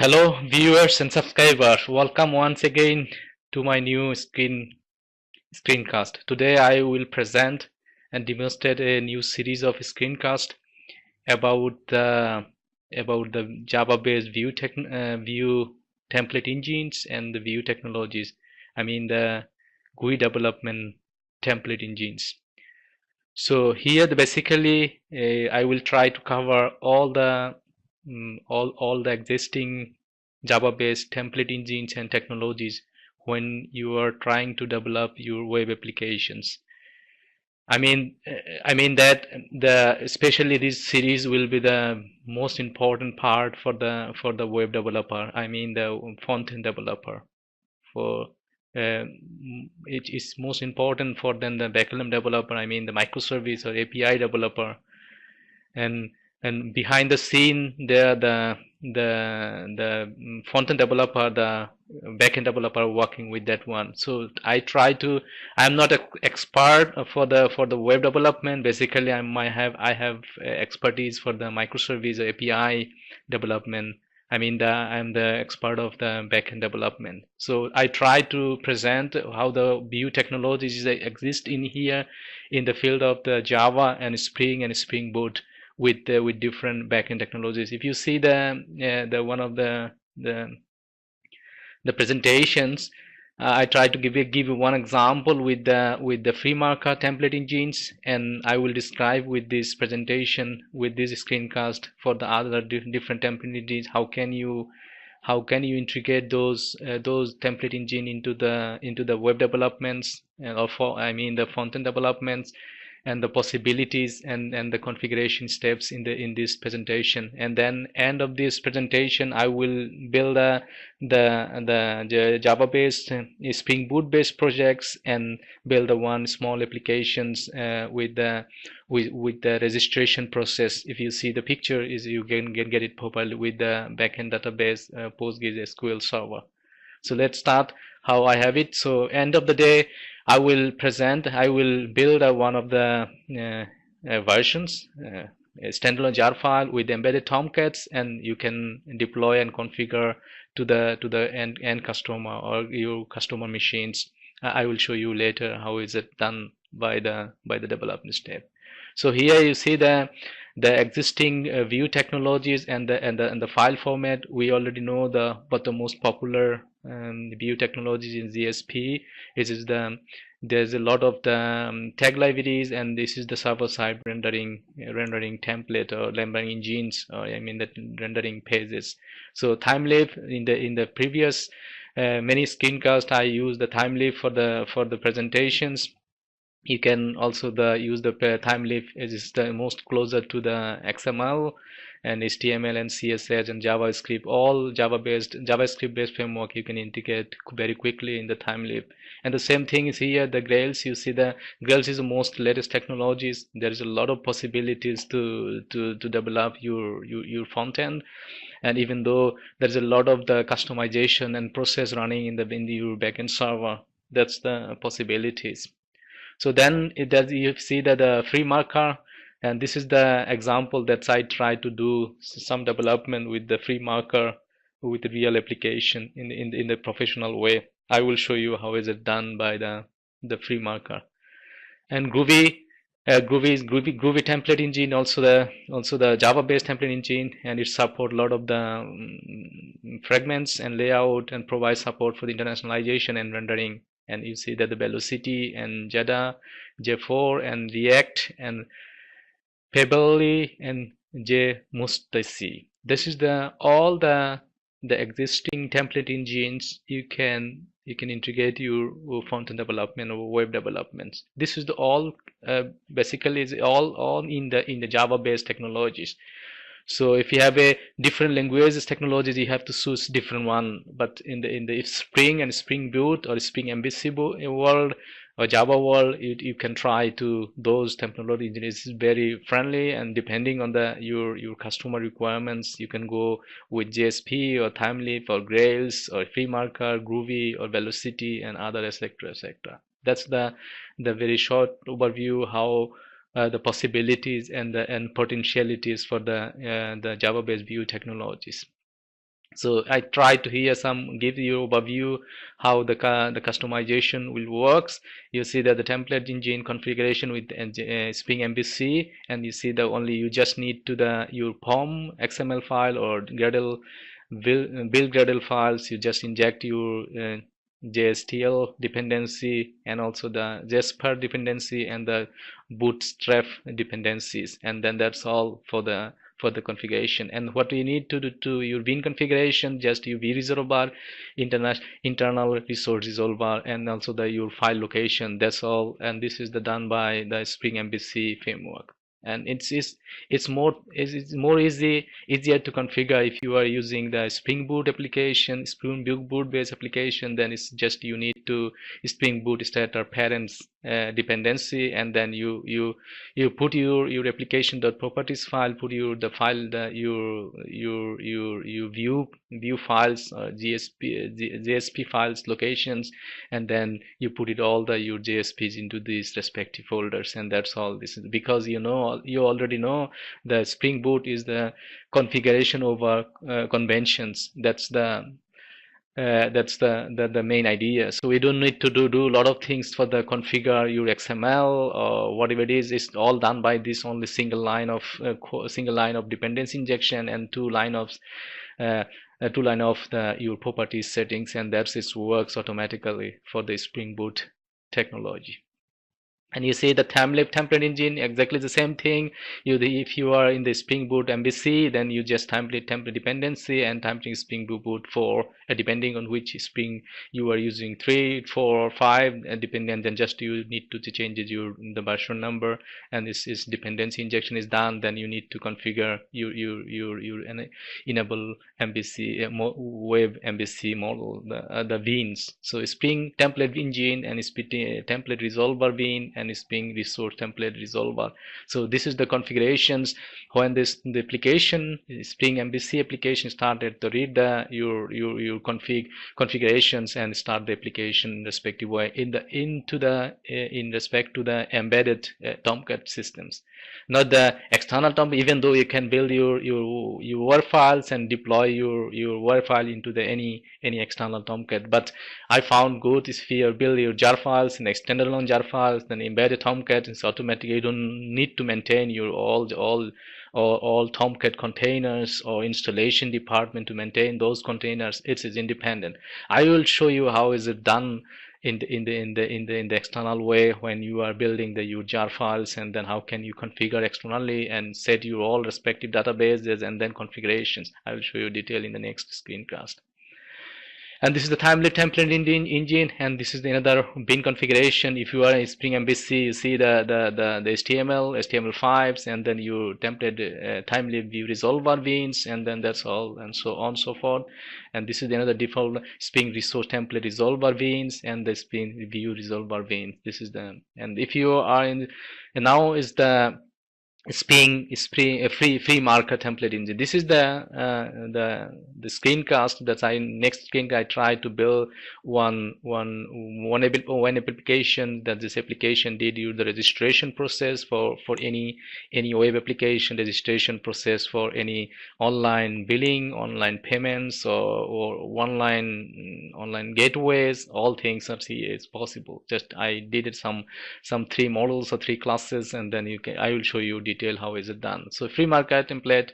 Hello viewers and subscribers, welcome once again to my new screencast. Today I will present and demonstrate a new series of screencast about the Java-based view template engines and the view technologies. I mean the GUI development template engines. So here basically I will try to cover all the existing Java-based template engines and technologies when you are trying to develop your web applications. I mean that especially this series will be the most important part for the web developer. I mean the front-end developer. For it is most important for then the backend developer. I mean the microservice or API developer, and behind the scene there the front-end developer, the backend developer working with that one. So I'm not an expert for the web development. Basically I have expertise for the microservice or API development. I'm the expert of the backend development. So I try to present how the view technologies exist in here in the field of the Java and Spring Boot with different backend technologies. If you see the one of the presentations, I try to give you one example with the FreeMarker template engines, and I will describe with this presentation, with this screencast, for the other different template engines. How can you integrate those template engine into the web developments, or the front end developments, and the possibilities and the configuration steps in this presentation. And then end of this presentation I will build the Java based Spring Boot based projects, and build the one small applications with the registration process. If you see the picture, is you can get it properly with the backend database PostgreSQL server. So let's start how I have it. So end of the day, I will build one of the versions, a standalone jar file with embedded Tomcats, and you can deploy and configure to the end customer or your customer machines. I will show you later how is it done by the development step. So here you see the existing view technologies and the file format. We already know but the most popular view technologies in ZSP is there's a lot of the tag libraries, and this is the server-side rendering template or rendering engines, or the rendering pages. So TimeLab in the previous many screencasts I use the TimeLab for the presentations. You can also use the TimeLab, as is the most closer to the XML and HTML and CSS and JavaScript, all JavaScript based framework you can integrate very quickly in the TimeLab. And the same thing is here, the Grails. You see the Grails is the most latest technologies. There is a lot of possibilities to develop your front end, and even though there's a lot of the customization and process running in your backend server, that's the possibilities. So then you see that the FreeMarker, and this is the example that I try to do some development with the FreeMarker with the real application in the professional way. I will show you how is it done by the FreeMarker. And Groovy template engine, also the Java based template engine, and it support a lot of the fragments and layout, and provide support for the internationalization and rendering. And you see that the Velocity and Jada, J4 and React and Pebblely and JMustasi. This is all the existing template engines you can integrate your front-end development or web developments. This is all basically is all in the Java-based technologies. So if you have a different languages technologies, you have to choose different one. But in the Spring and Spring Boot or Spring MVC world or Java world, you can try to those technologies. It's very friendly, and depending on your customer requirements, you can go with JSP or TimeLab or Grails or FreeMarker, Groovy or Velocity and other etc. etc. That's the very short overview how the possibilities and potentialities for the Java-based view technologies. So I try to here give you overview how the customization will works. You see that the template engine configuration with Spring MVC, and you see that only you just need to the your POM XML file or Gradle build Gradle files. You just inject your JSTL dependency and also the Jasper dependency and the bootstrap dependencies, and then that's all for the configuration. And what we need to do to your bin configuration, just UV resolver, internal resource resolver, and also the your file location. That's all. And this is done by the Spring MVC framework. And it's more easier to configure if you are using the Spring Boot application, Spring Boot based application. Then it's just you need to Spring Boot starter parents dependency, and then you put your application.properties file, put your view files, JSP files locations, and then you put it all your JSPs into these respective folders, and that's all. This is because you already know the Spring Boot is the configuration over conventions. That's the main idea. So we don't need to do a lot of things for the configure your XML or whatever it is. It's all done by this only single line of dependency injection and two line of your properties settings, and that's it works automatically for the Spring Boot technology. And you see the template engine, exactly the same thing. If you are in the Spring Boot MVC, then you just template dependency and template Spring Boot 4, depending on which Spring you are using, 3, 4, or 5, depending. Then just you need to change the version number, and this dependency injection is done. Then you need to configure your enable MVC web MVC model, the beans. So Spring template engine and Spring template resolver bean and Spring resource template resolver. So this is the configurations when the application Spring MVC application started to read your configurations and start the application in respective way in respect to the embedded Tomcat systems, not the external Tomcat. Even though you can build your WAR files and deploy your WAR file into the any external Tomcat, but I found good if you build your jar files and standalone jar files, then embedded Tomcat is automatic. You don't need to maintain your all Tomcat containers or installation department to maintain those containers. It is independent. I will show you how is it done in the external way when you are building your jar files, and then how can you configure externally and set your all respective databases and then configurations. I will show you detail in the next screencast. And this is the template engine, and this is another bin configuration. If you are in Spring MVC, you see the HTML5s, and then you template timely view resolver beans, and then that's all, and so on and so forth. And this is another default Spring resource template resolver beans and the Spring view resolver beans. This is and if you are in, and now is the FreeMarker template engine. This is the screencast that next screen I try to build one application that this application did use the registration process for any web application, registration process for any online billing, online payments, or online gateways. All things that is possible. Just I did it some 3 models or 3 classes, and then I will show you detail how is it done. So FreeMarker template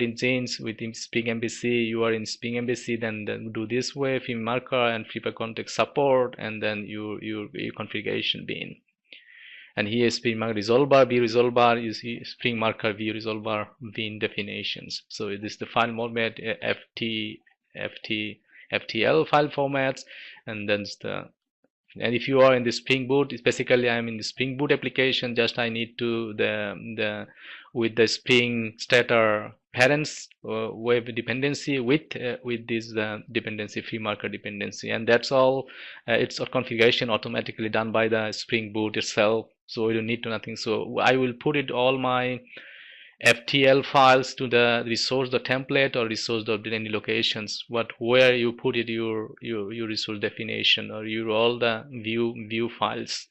engines with Spring MVC. You are in Spring MVC, then do this way, FreeMarker and FreeMarker context support, and then your configuration bin. And here is FreeMarker resolver, view resolver, you see FreeMarker view resolver bin definitions. So this is the file format, FTL file formats, and then and if you are in the Spring Boot, basically I'm in the Spring Boot application, just I need to with the Spring starter parents web dependency with this dependency, FreeMarker dependency, and that's all. It's a configuration automatically done by the Spring Boot itself, so you don't need to nothing. So I will put it all my FTL files to the resource, the template, or resource any locations. Where you put it your resource definition or all the view files,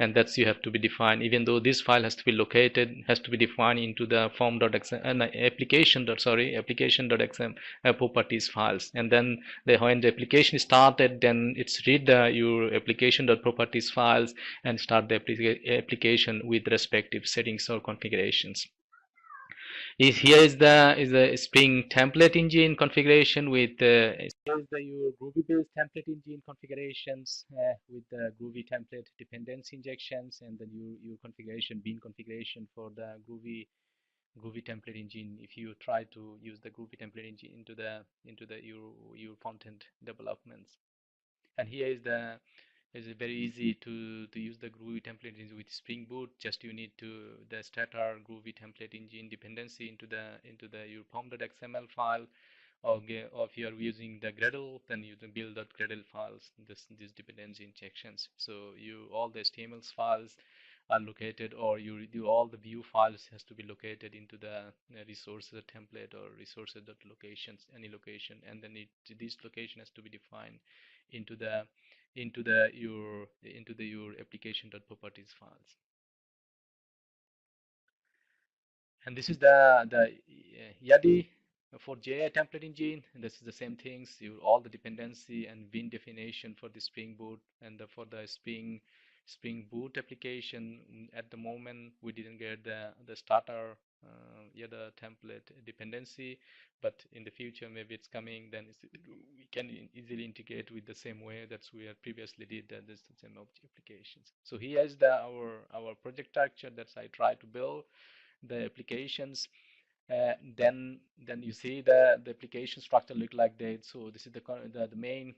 and that's you have to be defined. Even though this file has to be located, has to be defined into the application.xm properties files. And then when the application is started, then it's read your application.properties files and start the application with respective settings or configurations. Here is the Spring template engine configuration with here is the your Groovy based template engine configurations with the Groovy template dependency injections, and then your configuration bean configuration for the Groovy template engine. If you try to use the Groovy template engine into the your content developments, and here is the it's very easy to use the Groovy template engine with Spring Boot. Just you need to the starter Groovy template engine dependency into the your pom.xml file, or if you are using the Gradle, then you can build that Gradle files, these dependency injections. So you all the HTML files are located, or you do all the view files has to be located into the resources template or resources locations, any location, and then this location has to be defined into the your application.properties files. And this is the Yadi for JI template engine. And this is the same things. All the dependency and bin definition for the Spring Boot, and for the Spring Boot application. At the moment, we didn't get the starter the template dependency, but in the future maybe it's coming. Then we can easily integrate with the same way that we had previously did this same applications. So here is our project structure that I try to build the applications. Then you see the application structure look like that. So this is the main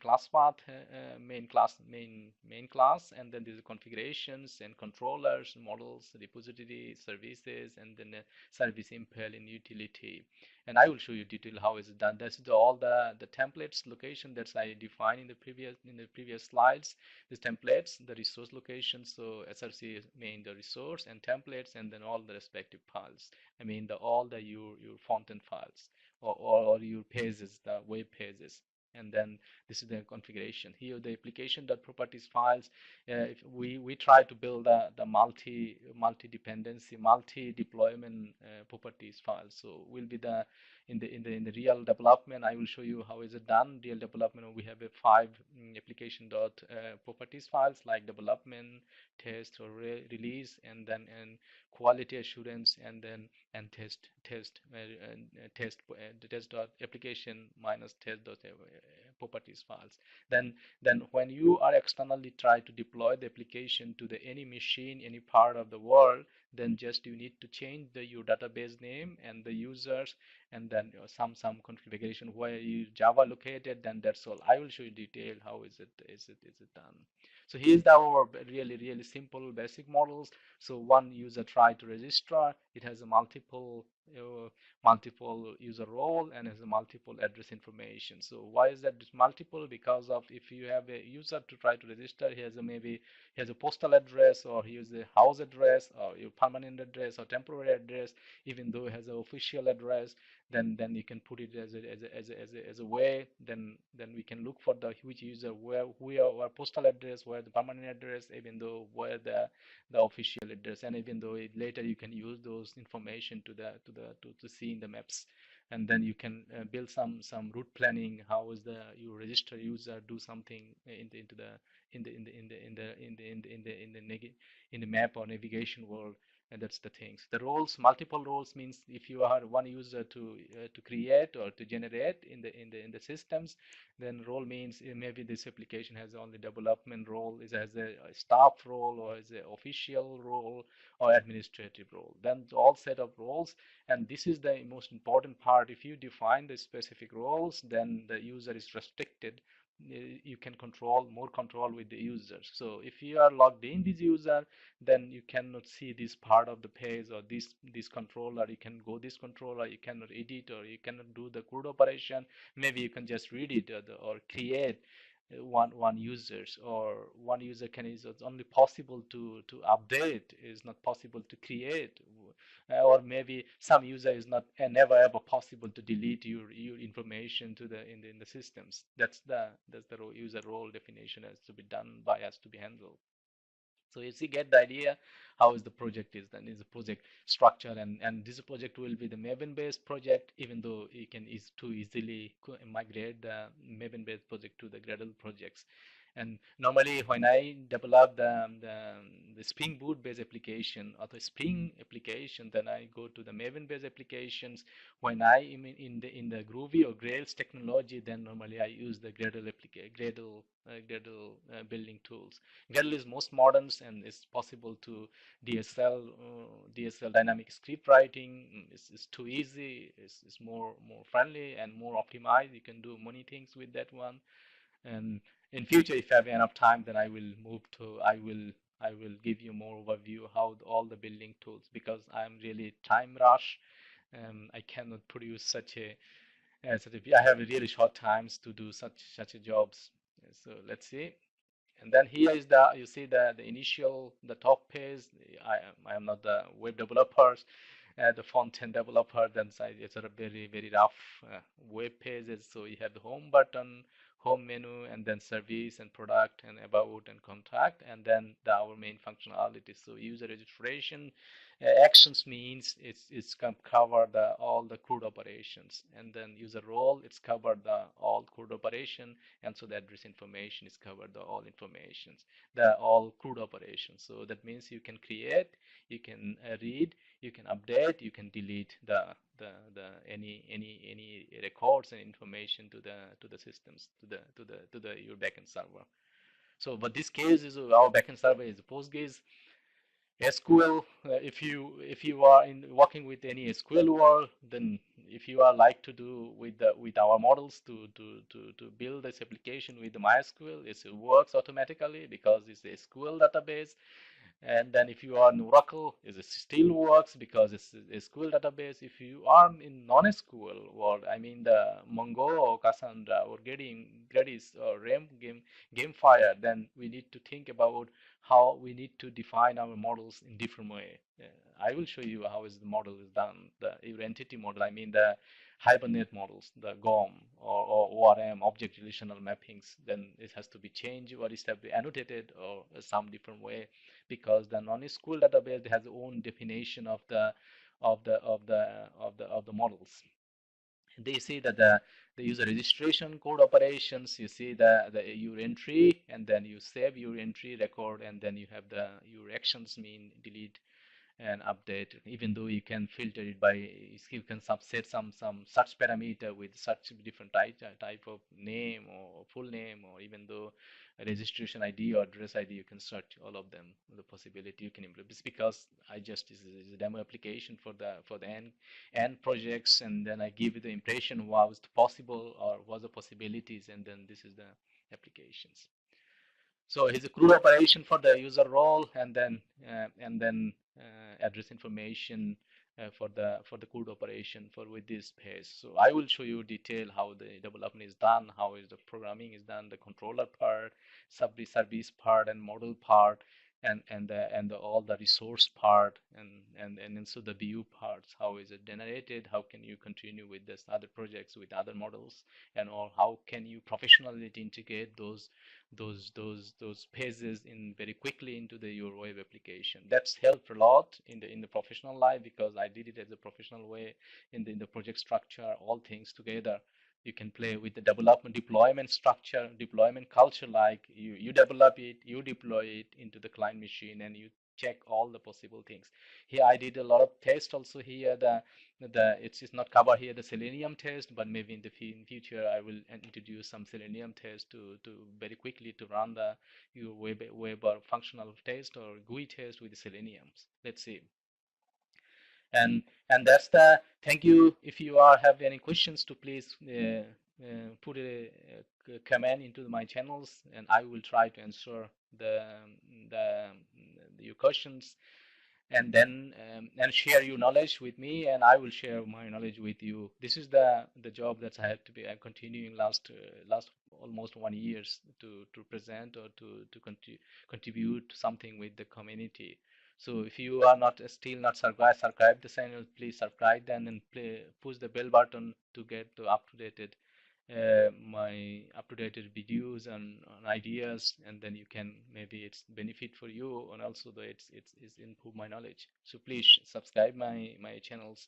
class path, main class, and then there's configurations and controllers, models, repository, services, and then service impel in utility. And I will show you detail how is it done. This is all the templates location that I defined in the previous slides. These templates, the resource location, so SRC is main the resource and templates, and then all the respective files. I mean all the your content files, or your pages, the web pages. And then this is the configuration. Here the application.properties files. If we try to build the multi dependency, multi deployment properties files. So will be the in the real development. I will show you how is it done. Real development, we have a 5 application properties files like development, test or release, and then quality assurance, and then test dot application minus test dot properties files. Then when you are externally try to deploy the application to the any machine, any part of the world, then just you need to change your database name and the users, and then some configuration where you Java located. Then that's all. I will show you detail how is it done. So here's our really simple basic models. So one user try to register. It has a multiple user role and has a multiple address information. So why is that multiple? Because of if you have a user to try to register, he has maybe he has a postal address, or he has a house address, or your permanent address, or temporary address. Even though it has an official address, then you can put it as a way. Then we can look for the which user where our postal address, where the permanent address, even though where the official address, and even though later you can use those information to see in the maps. And then you can build some route planning. How is the you register user do something into the in the map or navigation world. And that's the things. The roles, multiple roles means if you are one user to create or to generate in the systems, then role means maybe this application has only development role, is as a staff role, or as an official role, or administrative role. Then all set of roles, and this is the most important part. If you define the specific roles, then the user is restricted. You can control more control with the users. So if you are logged in this user, then you cannot see this part of the page, or this controller. You can go this controller, you cannot edit, or you cannot do the CRUD operation. Maybe you can just read it, or create one users, or one user can is only possible to update, is not possible to create. Or maybe some user is not never ever possible to delete your information to the in the systems. That's the user role definition has to be done by us to be handled. So you see, get the idea how is the project is then is the project structure, and this project will be the Maven based project, even though you can is too easily migrate the Maven based project to the Gradle projects. And normally when I develop the Spring Boot based application or the Spring application, then I go to the Maven based applications. When I am in the Groovy or Grails technology, then normally I use the Gradle building tools. Gradle is most modern and it's possible to DSL dynamic script writing. It's too easy. It's more friendly and more optimized. You can do many things with that one. And in future, if I have enough time, then I will give you more overview how all the building tools, because I'm really time rush. I cannot produce I have really short times to do such a jobs. So let's see. And then here is the you see the initial the top page. I am not the web developer, the front end developer. Then it's a very rough web pages. So you have the home button, home menu, and then service and product and about and contact, and then our main functionality. So user registration actions means it's cover the all the CRUD operations, and then user role it's covered the all CRUD operation, and so the address information is covered the all informations, the all CRUD operations. So that means you can create, you can read, you can update, you can delete the any records and information to the systems, to the your backend server. So but this case is our backend server is PostGIS. SQL, if you are in working with any SQL world, then if you are like to do with our models to build this application with the MySQL, it works automatically because it's a SQL database. And then if you are in Oracle, it still works because it's a SQL database. If you are in non-SQL world, I mean the Mongo or Cassandra or Redis or GameFire, then we need to think about how we need to define our models in different way. I will show you how is the model is done, your entity model. I mean the Hibernate models, the GOM or ORM, object relational mappings. Then it has to be changed or it has to be annotated or some different way, because the non-SQL database has its own definition of the models. They see that the user registration code operations, you see your entry, and then you save your entry record, and then you have your actions mean delete and update. Even though you can filter it by, you can subset some search parameter with such different type of name or full name, or even though registration ID or address ID, you can search all of them. The possibility you can implement this, because I just this is a demo application for the end projects, and then I give you the impression what was possible or what the possibilities, and then this is the applications. So it's a CRUD operation for the user role, and then address information for the CRUD operation for with this page. So I will show you detail how the development is done, how is the programming is done, the controller part, service part, and model part, and all the resource part, and so the view parts. How is it generated? How can you continue with this other projects with other models, and or how can you professionally integrate those pages in very quickly into your web application. That's helped a lot in the professional life, because I did it as a professional way in the project structure, all things together. You can play with the development deployment structure, deployment culture, like you develop it, you deploy it into the client machine, and you check all the possible things. Here I did a lot of tests also here. It's not covered here the Selenium test, but maybe in the future I will introduce some Selenium test to very quickly to run your web or functional test or GUI test with the Seleniums. Let's see. And that's the thank you. If you have any questions, to please put a comment into my channels, and I will try to answer the your questions, and then and share your knowledge with me, and I will share my knowledge with you. This is the job that I have to be continuing last almost 1 year to present or to contribute something with the community. So if you are not still not subscribe the channel, please subscribe then, and push the bell button to get up to date my up-to-date videos and ideas, and then you can, maybe it's benefit for you, and also the it's improve my knowledge. So please subscribe my channels,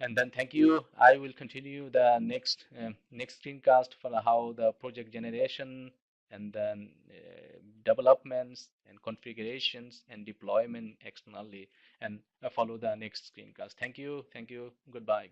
and then thank you. I will continue the next screencast for how the project generation, and then developments and configurations and deployment externally, and follow the next screencast. Thank you, goodbye.